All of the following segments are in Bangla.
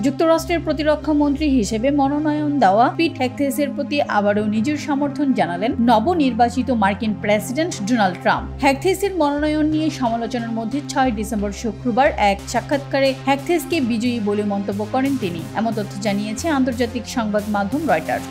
যুক্তরাষ্ট্রের প্রতিরক্ষা মন্ত্রী হিসেবে মনোনয়ন দেওয়া পিট হেগথেসের প্রতি আবারও নিজের সমর্থন জানালেন নবনির্বাচিত মার্কিন প্রেসিডেন্ট ডোনাল্ড ট্রাম্প। হেগথেসের মনোনয়ন নিয়ে সমালোচনার মধ্যে 6 ডিসেম্বর শুক্রবার এক সাক্ষাৎকারে হেগথেসকে বিজয়ী বলে মন্তব্য করেন তিনি। এমন তথ্য জানিয়েছে আন্তর্জাতিক সংবাদ মাধ্যম রয়টার্স।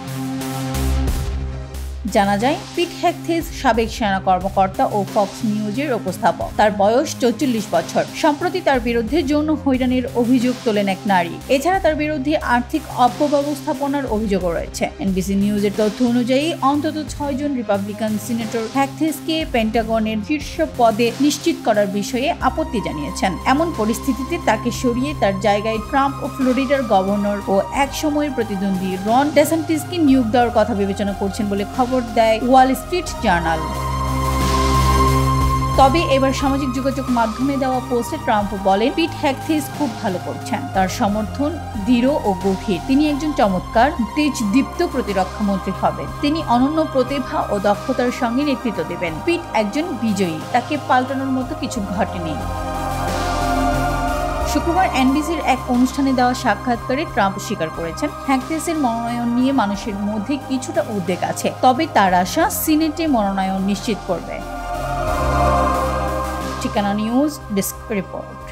জানা যায়, পিট হেগথেস সাবেক সেনা কর্মকর্তা ও ফক্স নিউজের উপস্থাপক। তার বয়স 44 বছর। সম্প্রতি তার বিরুদ্ধে যৌন হয়রানির অভিযোগ তোলেন এক নারী। এছাড়া তার বিরুদ্ধে আর্থিক অপব্যবস্থাপনার অভিযোগও রয়েছে। এনবিসি নিউজের তথ্য অনুযায়ী অন্তত 6 জন রিপাবলিকান সিনেটর হেগথেসকে পেন্টাগনের শীর্ষ পদে নিশ্চিত করার বিষয়ে আপত্তি জানিয়েছেন। এমন পরিস্থিতিতে তাকে সরিয়ে তার জায়গায় ট্রাম্প ও ফ্লোরিডার গভর্নর ও এক সময়ের প্রতিদ্বন্দ্বী রন ডেসান্টিসকে নিয়োগ দেওয়ার কথা বিবেচনা করছেন বলে খবর দেয় ওয়াল স্ট্রিট জার্নাল। তবে এবার সামাজিক যোগাযোগ মাধ্যমে দেওয়া পোস্টে ট্রাম্প বলেন, পিট হেগথেস খুব ভালো করছেন। তার সমর্থন দৃঢ় ও গভীর। তিনি একজন চমৎকার, তেজদীপ্ত প্রতিরক্ষা মন্ত্রী হবেন। তিনি অনন্য প্রতিভা ও দক্ষতার সঙ্গে নেতৃত্ব দেবেন। পিট একজন বিজয়ী। তাকে পাল্টানোর মতো কিছু ঘটেনি। শুক্রবার এনবিসির এক অনুষ্ঠানে দেওয়া সাক্ষাৎকারে ট্রাম্প স্বীকার করেছেন, হেগথেসের মনোনয়ন নিয়ে মানুষের মধ্যে কিছুটা উদ্বেগ আছে, তবে তার আশা সিনেটে মনোনয়ন নিশ্চিত করবে। ঠিকানা নিউজ ডেস্ক রিপোর্ট।